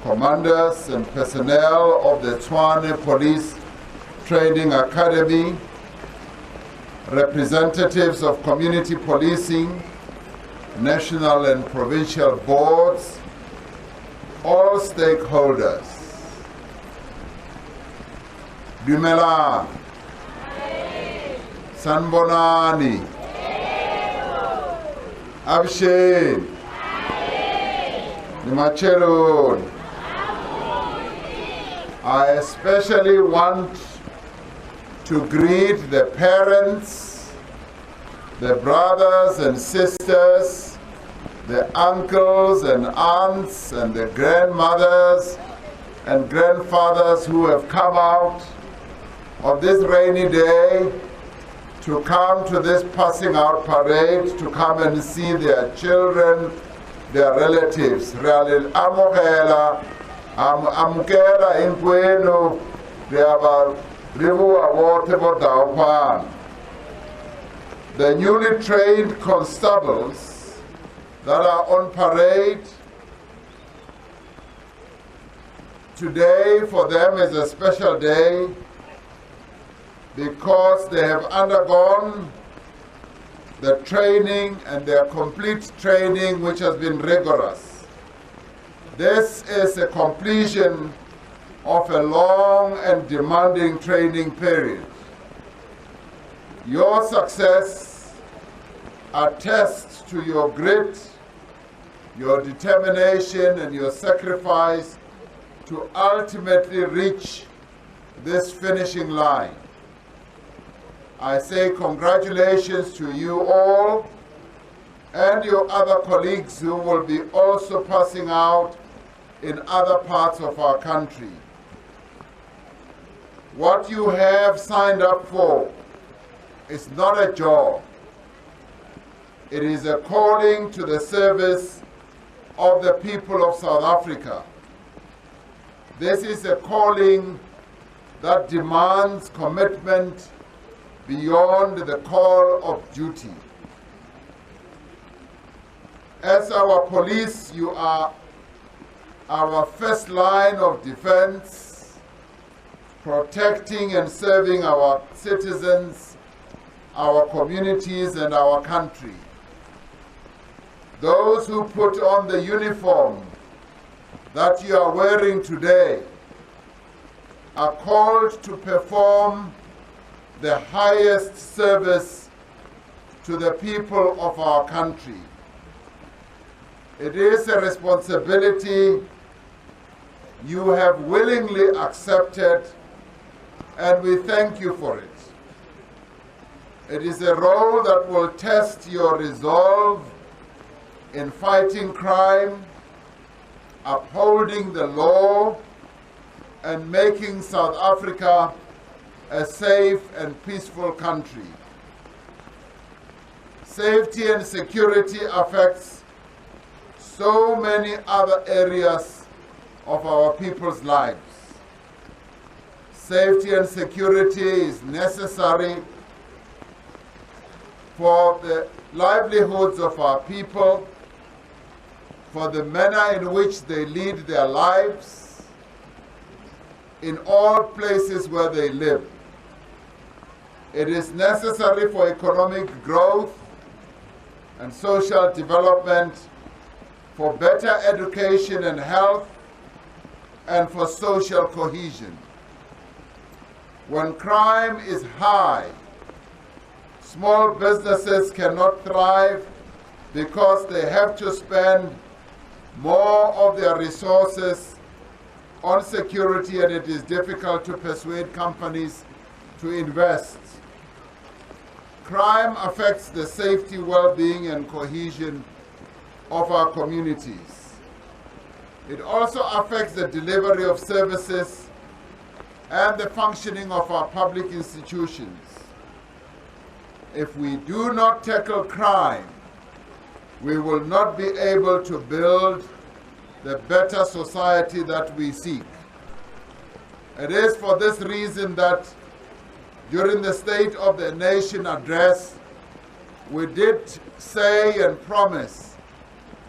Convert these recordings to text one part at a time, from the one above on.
commanders and personnel of the Tshwane Police Training Academy, representatives of community policing, national and provincial boards, all stakeholders. Dumelang, Sanbonani, Abshin, Nimachelun. I especially want to greet the parents, the brothers and sisters, the uncles and aunts and the grandmothers and grandfathers who have come out on this rainy day to come to this passing out parade, to come and see their children, their relatives. Amukela inkwenu the newly trained constables that are on parade today, for them is a special day because they have undergone the training and their complete training, which has been rigorous. This is a completion of a long and demanding training period. Your success attests to your grit, your determination, and your sacrifice to ultimately reach this finishing line. I say congratulations to you all and your other colleagues who will be also passing out in other parts of our country. What you have signed up for is not a job. It is a calling to the service of the people of South Africa. This is a calling that demands commitment beyond the call of duty. As our police, you are our first line of defense, protecting and serving our citizens, our communities, and our country. Those who put on the uniform that you are wearing today are called to perform the highest service to the people of our country. It is a responsibility you have willingly accepted, and we thank you for it. It is a role that will test your resolve in fighting crime, upholding the law, and making South Africa a safe and peaceful country. Safety and security affects so many other areas of our people's lives. Safety and security is necessary for the livelihoods of our people, for the manner in which they lead their lives in all places where they live. It is necessary for economic growth and social development, for better education and health, and for social cohesion. When crime is high, small businesses cannot thrive because they have to spend more of their resources on security, and it is difficult to persuade companies to invest. Crime affects the safety, well-being, and cohesion of our communities. It also affects the delivery of services and the functioning of our public institutions. If we do not tackle crime, we will not be able to build the better society that we seek. It is for this reason that during the State of the Nation address, we did say and promise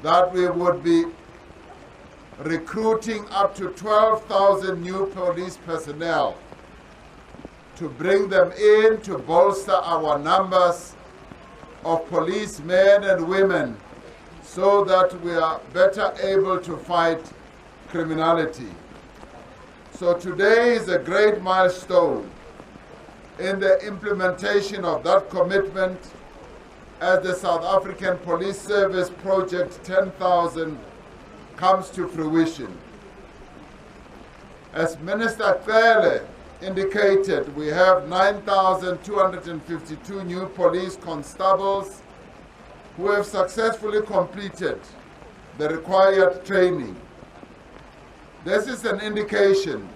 that we would be recruiting up to 12,000 new police personnel to bring them in to bolster our numbers of policemen and women so that we are better able to fight criminality. So today is a great milestone in the implementation of that commitment as the South African Police Service Project 10,000 comes to fruition. As Minister Cele indicated, we have 9,252 new police constables who have successfully completed the required training. This is an indication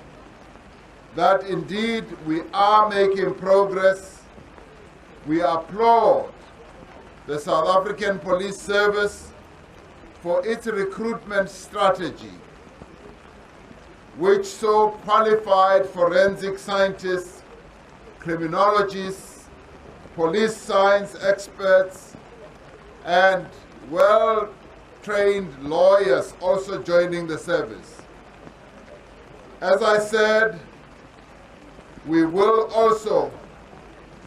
that indeed we are making progress. We applaud the South African Police Service for its recruitment strategy, which so qualified forensic scientists, criminologists, police science experts, and well-trained lawyers also joining the service. As I said, we will also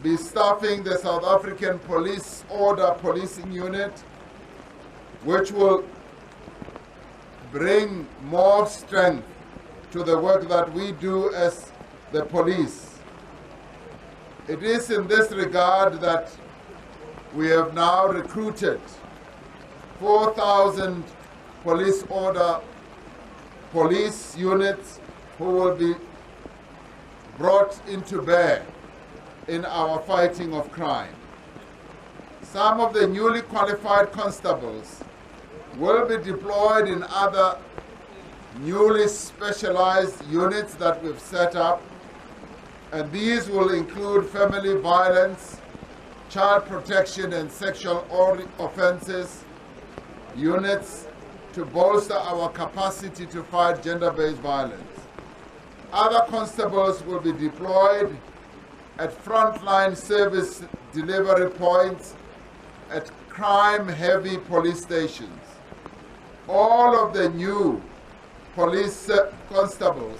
be staffing the South African Police Order Policing Unit, which will bring more strength to the work that we do as the police. It is in this regard that we have now recruited 4,000 police order police units who will be brought into bear in our fighting of crime. Some of the newly qualified constables will be deployed in other newly specialized units that we've set up, and these will include family violence, child protection and sexual offenses units to bolster our capacity to fight gender-based violence. Other constables will be deployed at frontline service delivery points at crime-heavy police stations. All of the new police constables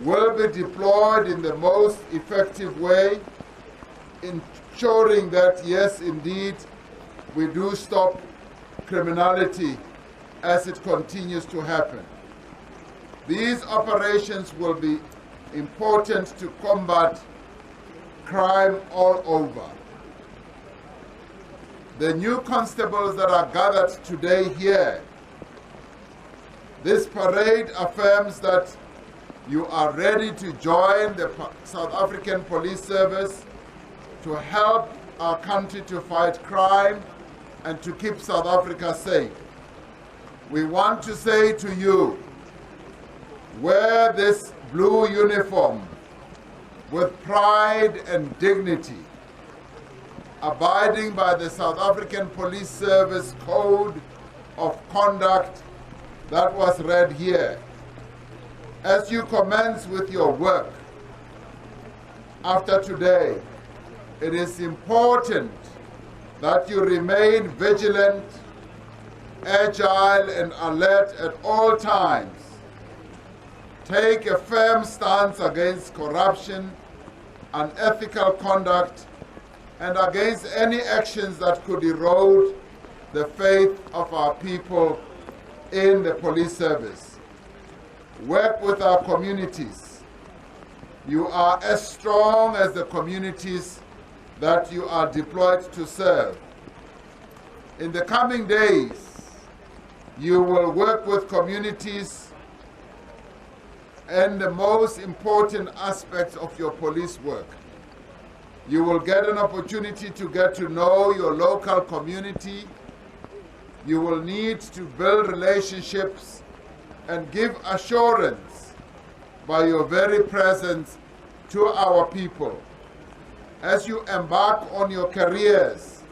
will be deployed in the most effective way, ensuring that, yes, indeed, we do stop criminality as it continues to happen. These operations will be important to combat crime all over. The new constables that are gathered today here, this parade affirms that you are ready to join the South African Police Service to help our country to fight crime and to keep South Africa safe. We want to say to you, wear this blue uniform with pride and dignity, abiding by the South African Police Service Code of Conduct that was read here. As you commence with your work after today, it is important that you remain vigilant, agile, and alert at all times. Take a firm stance against corruption, unethical conduct, and against any actions that could erode the faith of our people in the police service. Work with our communities. You are as strong as the communities that you are deployed to serve. In the coming days, you will work with communities and the most important aspects of your police work. You will get an opportunity to get to know your local community. You will need to build relationships and give assurance by your very presence to our people. As you embark on your careers,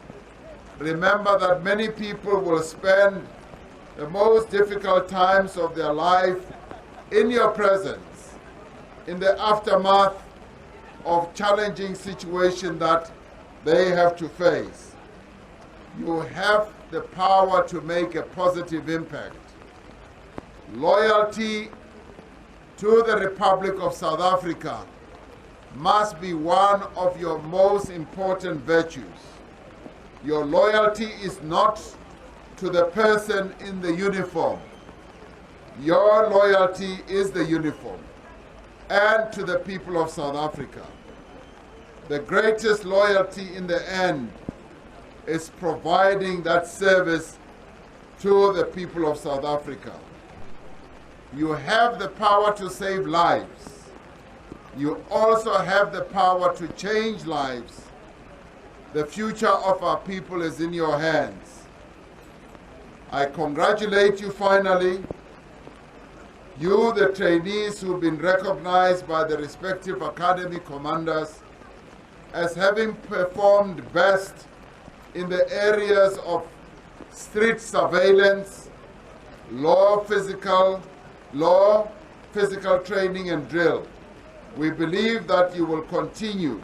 remember that many people will spend the most difficult times of their life in your presence, in the aftermath of challenging situations that they have to face. You have the power to make a positive impact. Loyalty to the Republic of South Africa must be one of your most important virtues. Your loyalty is not to the person in the uniform. Your loyalty is the uniform and to the people of South Africa. The greatest loyalty in the end is providing that service to the people of South Africa. You have the power to save lives. You also have the power to change lives. The future of our people is in your hands. I congratulate you finally, you the trainees who've been recognized by the respective academy commanders as having performed best in the areas of street surveillance, physical training and drill. We believe that you will continue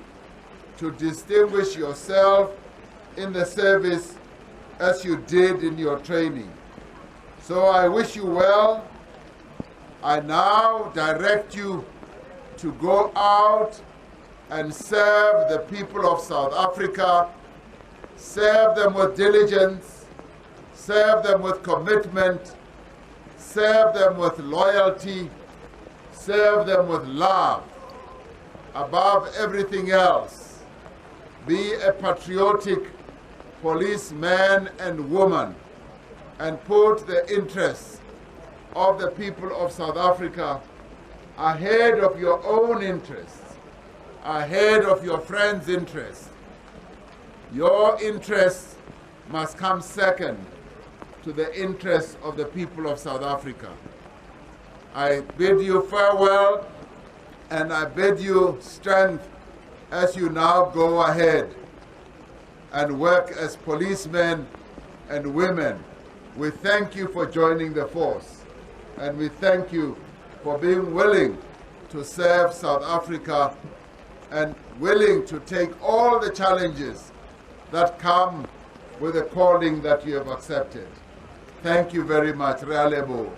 to distinguish yourself in the service as you did in your training. So I wish you well. I now direct you to go out and serve the people of South Africa, serve them with diligence, serve them with commitment, serve them with loyalty, serve them with love. Above everything else, be a patriotic policeman and woman and put the interests of the people of South Africa ahead of your own interests, ahead of your friends' interests. Your interests must come second to the interests of the people of South Africa. I bid you farewell and I bid you strength as you now go ahead and work as policemen and women. We thank you for joining the force, and we thank you for being willing to serve South Africa and willing to take all the challenges that come with the calling that you have accepted. Thank you very much. Re a leboha.